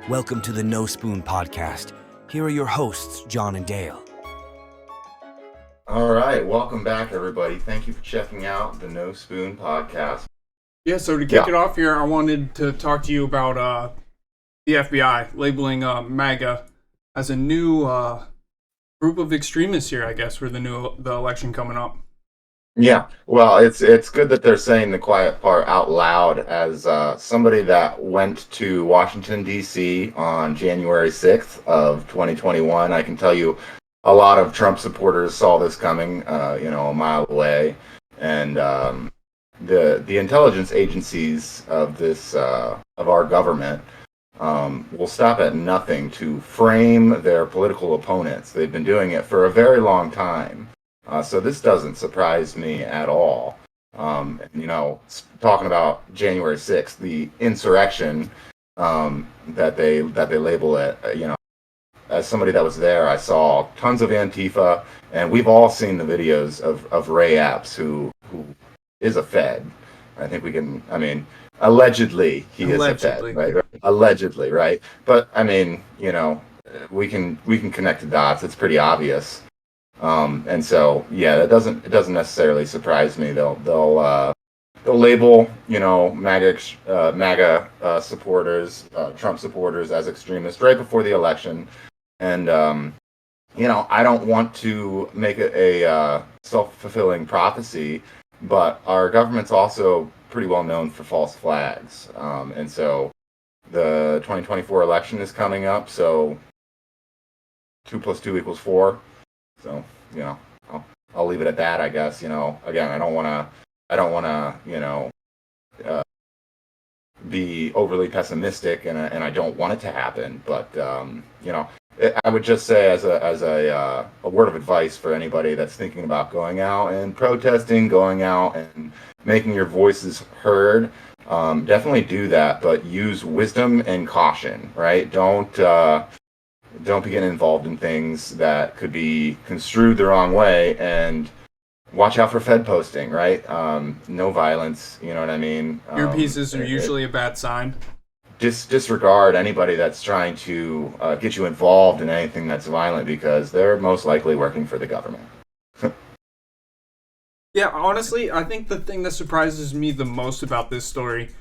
Welcome to the NoSpoon podcast. Here are your hosts, John and Dale. All right, welcome back, everybody. Thank you for checking out the NoSpoon podcast. Yeah, so to kick it off here, I wanted to talk to you about the FBI labeling MAGA as a new group of extremists here, I guess, for the election coming up. Yeah, well, it's good that they're saying the quiet part out loud. As somebody that went to Washington, D.C. on January 6th of 2021, I can tell you a lot of Trump supporters saw this coming, a mile away. And the intelligence agencies of this of our government will stop at nothing to frame their political opponents. They've been doing it for a very long time. So this doesn't surprise me at all. Talking about January 6th, the insurrection that they label it, as somebody that was there, I saw tons of Antifa, and we've all seen the videos of Ray Epps, who is a Fed. I think we can, allegedly he is a Fed, right? Allegedly, right? But, we can connect the dots. It's pretty obvious. And so, yeah, it doesn't necessarily surprise me. They'll label, MAGA supporters, Trump supporters as extremists right before the election. And, I don't want to make it a self-fulfilling prophecy, but our government's also pretty well known for false flags. And so the 2024 election is coming up, so 2 + 2 = 4. So, I'll leave it at that, I guess. Again, I don't want to, be overly pessimistic, and I don't want it to happen. But, I would just say as a word of advice for anybody that's thinking about going out and protesting, going out and making your voices heard, definitely do that, but use wisdom and caution, right? Don't be getting involved in things that could be construed the wrong way, and watch out for Fed posting, right? No violence, you know what I mean? Earpieces are usually a bad sign. Disregard anybody that's trying to get you involved in anything that's violent, because they're most likely working for the government. Yeah, honestly, I think the thing that surprises me the most about this story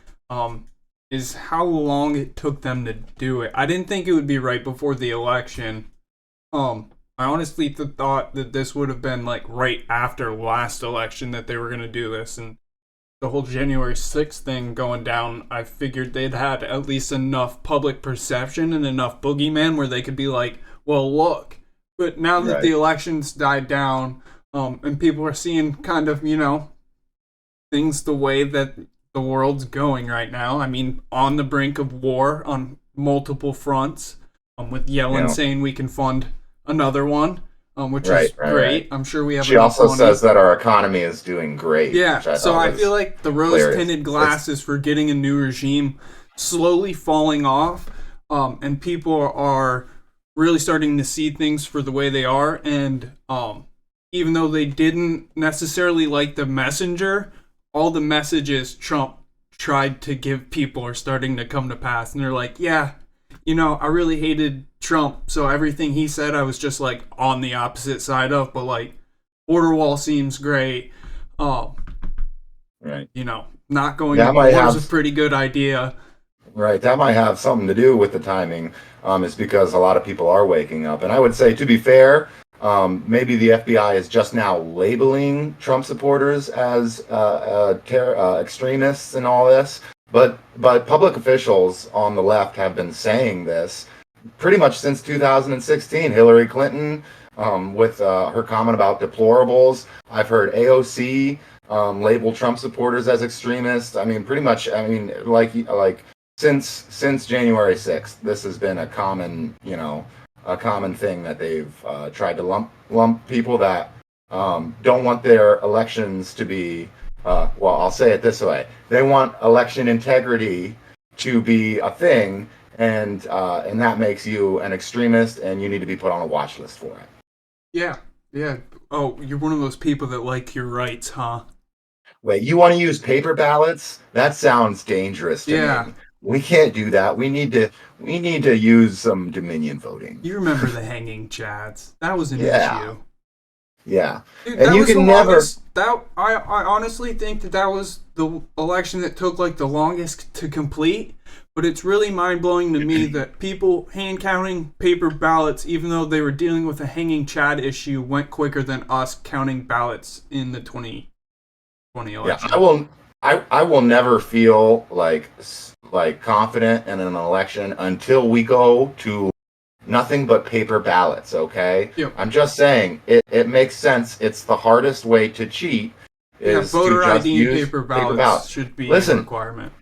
is how long it took them to do it. I didn't think it would be right before the election. I honestly thought that this would have been like right after last election that they were going to do this, and the whole January 6th thing going down, I figured they'd had at least enough public perception and enough boogeyman where they could be like, well, look. But now that the election's died down, and people are seeing kind of, things the way that the world's going right now. I mean, on the brink of war on multiple fronts, with Yellen saying we can fund another one, which is great. Right. I'm sure we have. She also says that our economy is doing great. Yeah, so I feel like the rose-tinted glasses for getting a new regime slowly falling off, and people are really starting to see things for the way they are. And even though they didn't necessarily like the messenger, all the messages Trump tried to give people are starting to come to pass. And they're like, yeah, I really hated Trump, so everything he said I was just like on the opposite side of, but like border wall seems great. Right. Not going to war is a pretty good idea. Right, that might have something to do with the timing, is because a lot of people are waking up. And I would say, to be fair, maybe the FBI is just now labeling Trump supporters as extremists and all this, but public officials on the left have been saying this pretty much since 2016. Hillary Clinton, with her comment about deplorables. I've heard AOC label Trump supporters as extremists. Pretty much. Like since January 6th, this has been a common thing that they've tried to lump people that don't want their elections to be. I'll say it this way: they want election integrity to be a thing, and that makes you an extremist, and you need to be put on a watch list for it. Yeah. Oh, you're one of those people that like your rights, huh? Wait, you want to use paper ballots? That sounds dangerous to me. We can't do that. We need to use some Dominion voting. You remember the hanging chads? That was an Yeah. issue. Yeah. Dude, And that you was the can never longest. I honestly think that was the election that took like the longest to complete. But it's really mind blowing to me that people hand counting paper ballots, even though they were dealing with a hanging Chad issue, went quicker than us counting ballots in the 2020 Yeah, election. I will never feel like confident in an election until we go to nothing but paper ballots, okay? Yep. I'm just saying it makes sense. It's the hardest way to cheat Yeah, is voter to just ID and use paper paper ballots ballots. should be a Listen, requirement.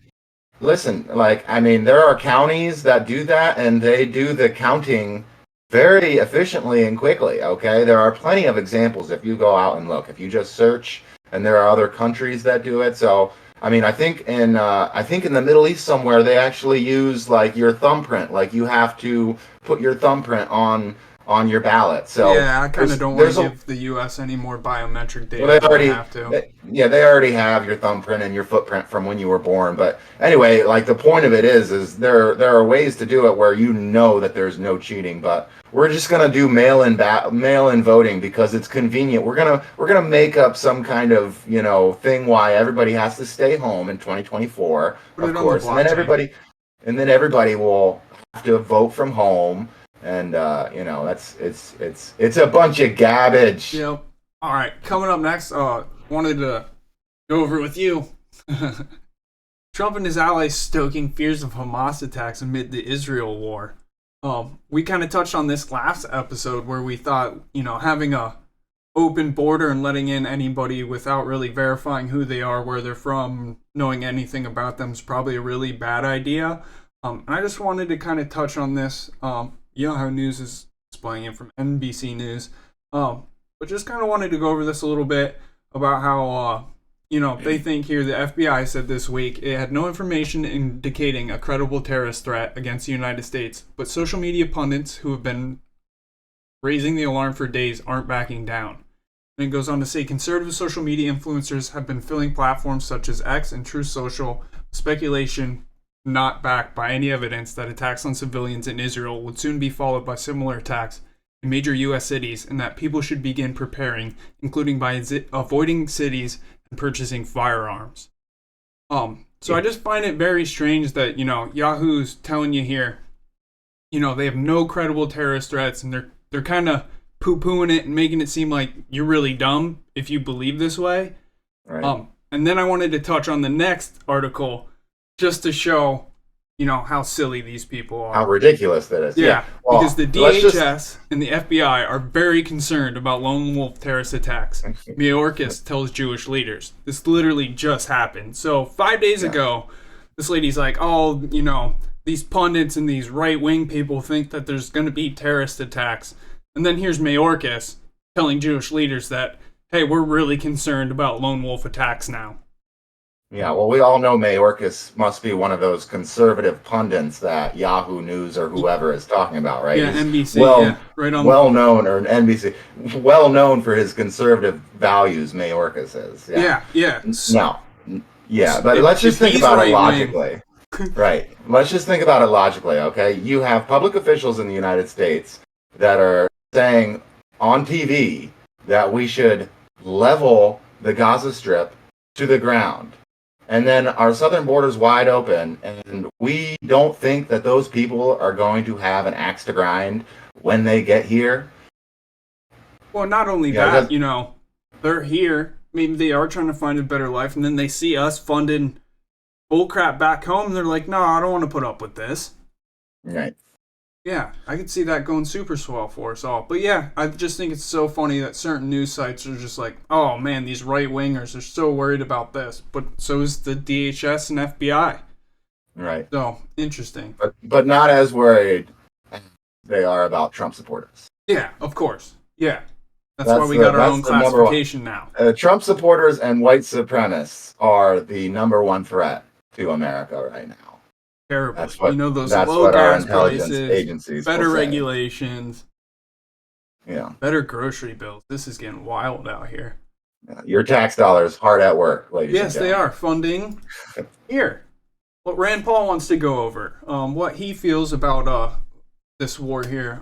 Like, I mean, there are counties that do that, and they do the counting very efficiently and quickly. Okay, there are plenty of examples if you go out and look. If you just search, and there are other countries that do it. So, I mean, I think in the Middle East somewhere they actually use like your thumbprint. Like you have to put your thumbprint on your ballot. So Yeah, I kind of don't want there's to a give the U.S. any more biometric data well, than they have to. they already have your thumbprint and your footprint from when you were born. But anyway, like the point of it is there are ways to do it where you know that there's no cheating. But we're just gonna do mail-in voting because it's convenient. We're gonna make up some kind of thing why everybody has to stay home in 2024, Put of it on the course, and then blockchain. everybody will have to vote from home. And that's it's a bunch of garbage. Yep. All right, coming up next, wanted to go over it with you. Trump and his allies stoking fears of Hamas attacks amid the Israel war. We kind of touched on this last episode where we thought, having a open border and letting in anybody without really verifying who they are, where they're from, knowing anything about them is probably a really bad idea. And I just wanted to kind of touch on this. Yahoo News is displaying it from NBC News. But just kind of wanted to go over this a little bit about how, they think here the FBI said this week it had no information indicating a credible terrorist threat against the United States, but social media pundits who have been raising the alarm for days aren't backing down. And it goes on to say conservative social media influencers have been filling platforms such as X and Truth Social with speculation not backed by any evidence that attacks on civilians in Israel would soon be followed by similar attacks in major U.S. cities, and that people should begin preparing, including by avoiding cities and purchasing firearms. So I just find it very strange that, Yahoo's telling you here, they have no credible terrorist threats, and they're kind of poo-pooing it and making it seem like you're really dumb if you believe this way. Right. And then I wanted to touch on the next article just to show, how silly these people are. How ridiculous that is. Yeah, Well, because the DHS and the FBI are very concerned about lone wolf terrorist attacks. Mayorkas tells Jewish leaders. This literally just happened. So 5 days ago, this lady's like, oh, these pundits and these right-wing people think that there's going to be terrorist attacks. And then here's Mayorkas telling Jewish leaders that, hey, we're really concerned about lone wolf attacks now. Yeah, well, we all know Mayorkas must be one of those conservative pundits that Yahoo News or whoever is talking about, right? Yeah, He's NBC, right on. Well known, or NBC, well known for his conservative values, Mayorkas is. Yeah. No. Yeah, but let's just think about it logically. Right. Let's just think about it logically, okay? You have public officials in the United States that are saying on TV that we should level the Gaza Strip to the ground. And then our southern border's wide open, and we don't think that those people are going to have an axe to grind when they get here. Well, not only that, they're here. Maybe they are trying to find a better life, and then they see us funding bullcrap back home, and they're like, no, I don't want to put up with this. Right. Yeah, I could see that going super swell for us all. But yeah, I just think it's so funny that certain news sites are just like, oh man, these right-wingers are so worried about this. But so is the DHS and FBI. Right. So, interesting. But not as worried as they are about Trump supporters. Yeah, of course. Yeah. That's why we got our own classification now. Trump supporters and white supremacists are the number one threat to America right now. Terrible. That's what, those that's low what our gas intelligence prices, agencies better will say. regulations, better grocery bills. This is getting wild out here. Your tax dollars hard at work, ladies and Yes, gentlemen. they are funding here. what Rand Paul wants to go over, what he feels about this war here.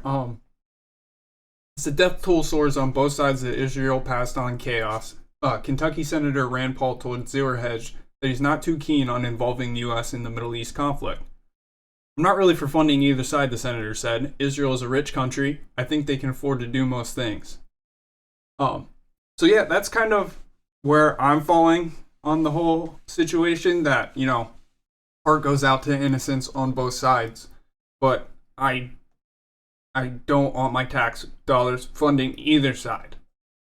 As the death toll soars on both sides of Israel passed on chaos, Kentucky Senator Rand Paul told Zero Hedge that he's not too keen on involving the U.S. in the Middle East conflict. I'm not really for funding either side, the senator said. Israel is a rich country. I think they can afford to do most things. So yeah, that's kind of where I'm falling on the whole situation, that, heart goes out to innocents on both sides. But I don't want my tax dollars funding either side.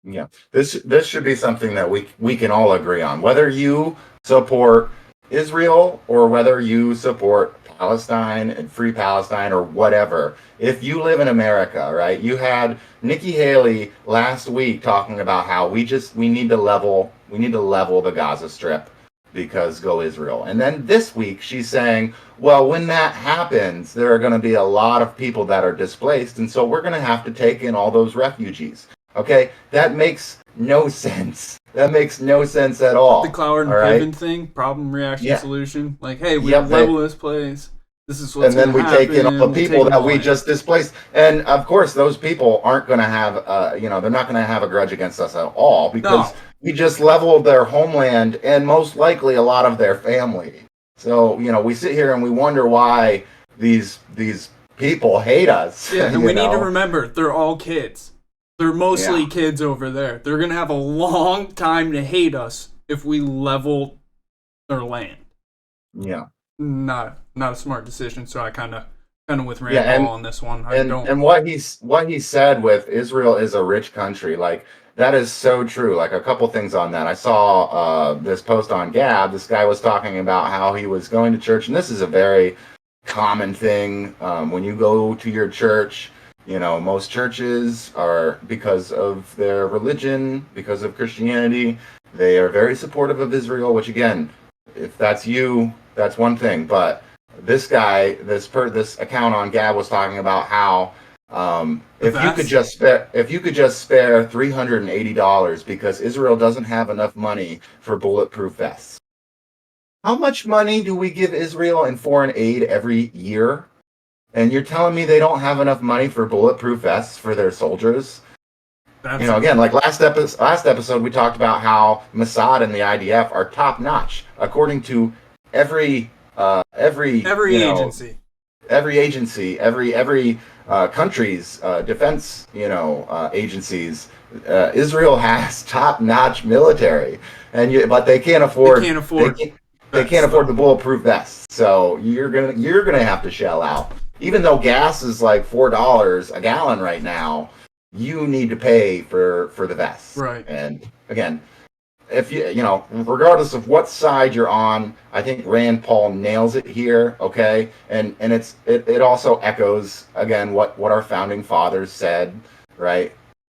Yeah, this should be something that we can all agree on. Whether you support Israel or whether you support Palestine and Free Palestine or whatever, if you live in America, right? You had Nikki Haley last week talking about how we need to level the Gaza Strip because go Israel. And then this week she's saying, well, when that happens, there are going to be a lot of people that are displaced, and so we're going to have to take in all those refugees. Okay, that makes no sense. That makes no sense at all. The Cloward and Piven thing, problem, reaction, solution. Like, hey, we level this place. This is what's going to happen. And then we take in all the people that we just displaced. And of course, those people aren't going to have, they're not going to have a grudge against us at all, because we just leveled their homeland and most likely a lot of their family. So, we sit here and we wonder why these people hate us. Yeah, and we need to remember, they're all kids. They're mostly kids over there. They're going to have a long time to hate us if we level their land. Yeah. Not a smart decision, so I kind of with Rand Paul on this one. And what he said with Israel is a rich country, like, that is so true. Like, a couple things on that. I saw this post on Gab. This guy was talking about how he was going to church, and this is a very common thing when you go to your church. Most churches are, because of their religion, because of Christianity, they are very supportive of Israel, which, again, if that's you, that's one thing. But this guy, this account on Gab was talking about how if you could just spare $380 because Israel doesn't have enough money for bulletproof vests. How much money do we give Israel in foreign aid every year? And you're telling me they don't have enough money for bulletproof vests for their soldiers? Again, like last episode, we talked about how Mossad and the IDF are top notch, according to every agency, every country's defense, agencies. Israel has top notch military, but they can't afford. They can't afford the bulletproof vests. So you're gonna have to shell out. Even though gas is like $4 a gallon right now, you need to pay for the vests. Right. And again, if regardless of what side you're on, I think Rand Paul nails it here. Okay. And it also echoes again what our founding fathers said, right?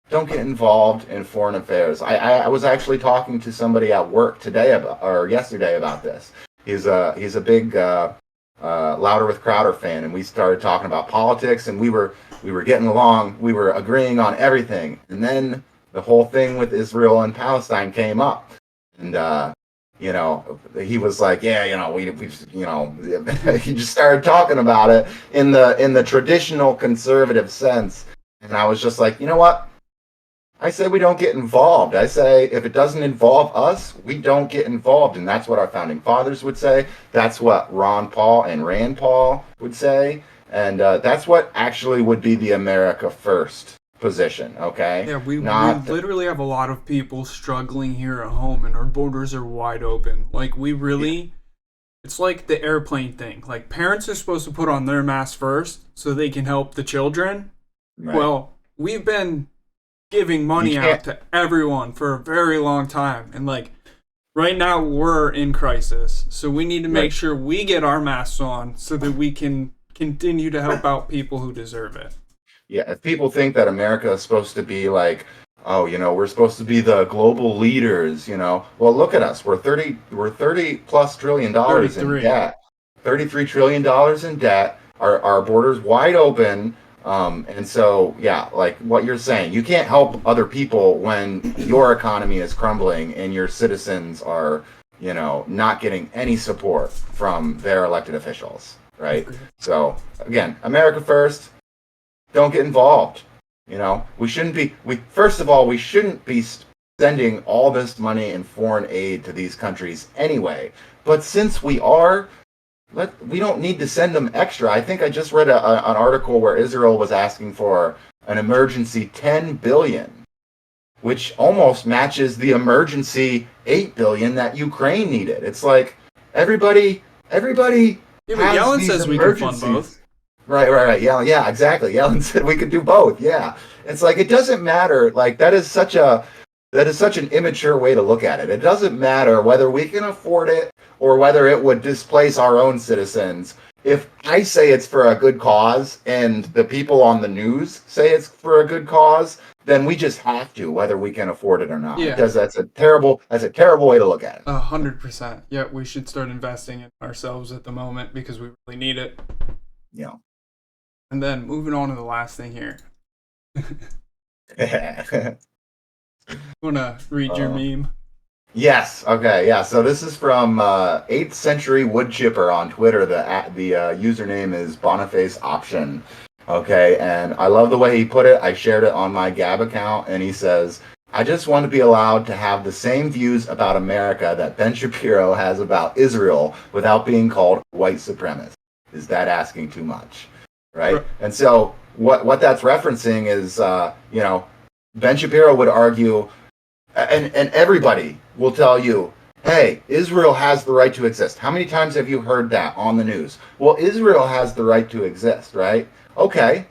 Don't get involved in foreign affairs. I was actually talking to somebody at work yesterday about this. He's a big Louder with Crowder fan, and we started talking about politics, and we were getting along. We were agreeing on everything, and then the whole thing with Israel and Palestine came up, and he was like, he just started talking about it in the traditional conservative sense, and I was just like, you know what? I say we don't get involved. I say if it doesn't involve us, we don't get involved. And that's what our founding fathers would say. That's what Ron Paul and Rand Paul would say. And that's what actually would be the America First position, okay? Yeah, we literally have a lot of people struggling here at home, and our borders are wide open. Like, it's like the airplane thing. Like, parents are supposed to put on their mask first so they can help the children. Right. Well, we've been giving money out to everyone for a very long time, and like right now we're in crisis, so we need to make sure we get our masks on so that we can continue to help out people who deserve it. Yeah, if people think that America is supposed to be like, we're supposed to be the global leaders, well, look at us. We're 30 plus trillion dollars in debt. $33 trillion in debt. Our borders wide open. And so, like what you're saying, you can't help other people when your economy is crumbling and your citizens are not getting any support from their elected officials, right? So again, America first. Don't get involved. We shouldn't be. First of all, we shouldn't be sending all this money in foreign aid to these countries anyway. But since we are, we don't need to send them extra. I think I just read an article where Israel was asking for an emergency $10 billion, which almost matches the emergency $8 billion that Ukraine needed. It's like everybody Yeah, but has Yellen these says we can fund both. Right. Yeah, exactly. Yellen said we could do both. Yeah. It's like, it doesn't matter. Like, that is such an immature way to look at it. It doesn't matter whether we can afford it or whether it would displace our own citizens. If I say it's for a good cause and the people on the news say it's for a good cause, then we just have to, whether we can afford it or not. Yeah. Because that's a terrible way to look at it. 100%. Yeah, we should start investing in ourselves at the moment because we really need it. Yeah. And then moving on to the last thing here. Want to read your meme? Yes. Okay. Yeah. So this is from 8th Century Wood Chipper on Twitter. The username is Boniface Option. Okay, and I love the way he put it. I shared it on my Gab account, and he says, "I just want to be allowed to have the same views about America that Ben Shapiro has about Israel without being called white supremacist. Is that asking too much?" Right? And so what that's referencing is, Ben Shapiro would argue, and everybody will tell you, hey, Israel has the right to exist. How many times have you heard that on the news? Well, Israel has the right to exist, right? Okay.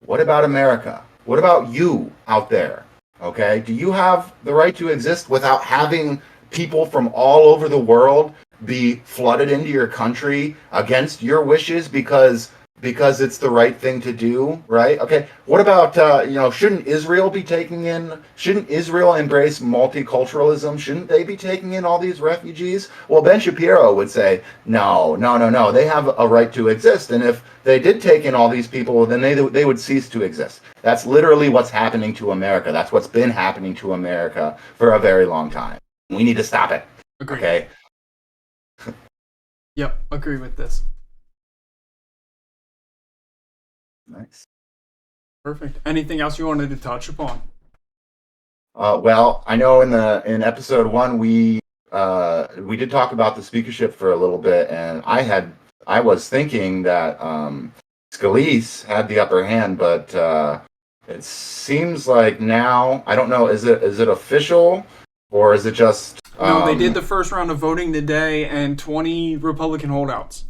What about America? What about you out there? Okay. Do you have the right to exist without having people from all over the world be flooded into your country against your wishes because it's the right thing to do, right? Okay, what about, shouldn't Israel embrace multiculturalism? Shouldn't they be taking in all these refugees? Well, Ben Shapiro would say, no, they have a right to exist, and if they did take in all these people, then they would cease to exist. That's literally what's happening to America. That's what's been happening to America for a very long time. We need to stop it. Agreed. Okay? Yep, agree with this. Nice. Perfect. Anything else you wanted to touch upon? Well, I know in episode 1 we did talk about the speakership for a little bit, and I was thinking that Scalise had the upper hand, but it seems like now, I don't know, is it official or is it just? No, they did the first round of voting today, and 20 Republican holdouts.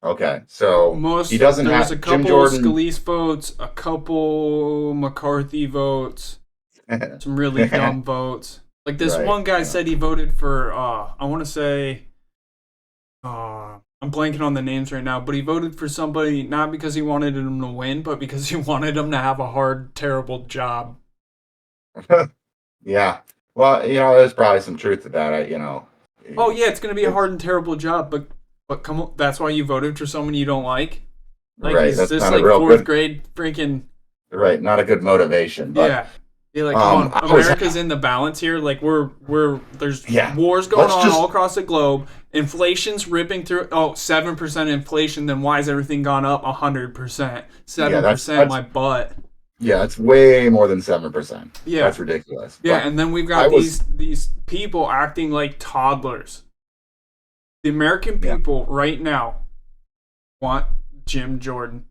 Okay, so he doesn't have a couple Jim Jordan. Scalise votes, a couple McCarthy votes, some really dumb votes. Like this one guy said he voted for, I want to say, I'm blanking on the names right now, but he voted for somebody not because he wanted him to win, but because he wanted him to have a hard, terrible job. Yeah, well, there's probably some truth to that. Oh yeah, it's gonna be a hard and terrible job, but come on, that's why you voted for someone you don't like? Like, right, is that's this not like a real 4th grade freaking... Right, not a good motivation. But, yeah. You're like, come on, America's in the balance here. Like, there's wars going on all across the globe. Inflation's ripping through. 7% inflation, then why has everything gone up 100%? 7%, my butt. Yeah, it's way more than 7%. Yeah. That's ridiculous. Yeah, and then we've got these people acting like toddlers. The American people right now want Jim Jordan.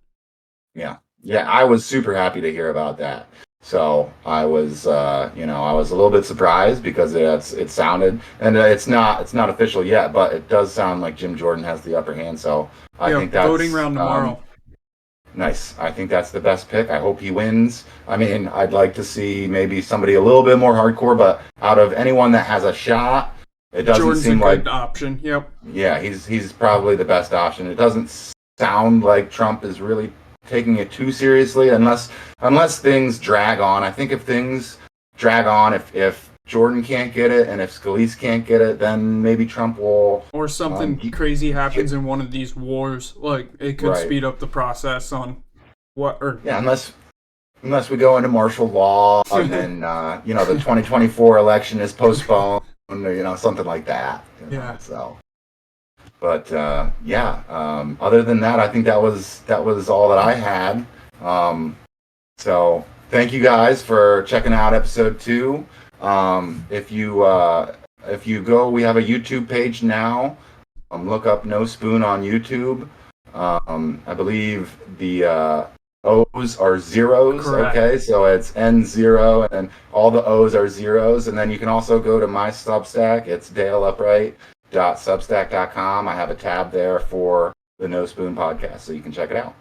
Yeah, I was super happy to hear about that. So I was, I was a little bit surprised because it sounded, and it's not official yet, but it does sound like Jim Jordan has the upper hand. So I think that's voting round tomorrow. Nice. I think that's the best pick. I hope he wins. I mean, I'd like to see maybe somebody a little bit more hardcore, but out of anyone that has a shot, it doesn't Jordan's seem a good like option. Yep. Yeah, he's probably the best option. It doesn't sound like Trump is really taking it too seriously unless things drag on. I think if things drag on, if Jordan can't get it and if Scalise can't get it, then maybe Trump will. Or something crazy happens in one of these wars. Like, it could speed up the process on what. Or yeah, unless we go into martial law and then the 2024 election is postponed. something like that. Yeah. So, but other than that, I think that was all that I had. So thank you guys for checking out episode 2. If you go, we have a YouTube page now. Look up NoSpoon on YouTube. I believe the O's are zeros. Correct. Okay, so it's N0 and all the O's are zeros. And then you can also go to my Substack. It's daleupright.substack.com. I have a tab there for the NoSpoon podcast, so you can check it out.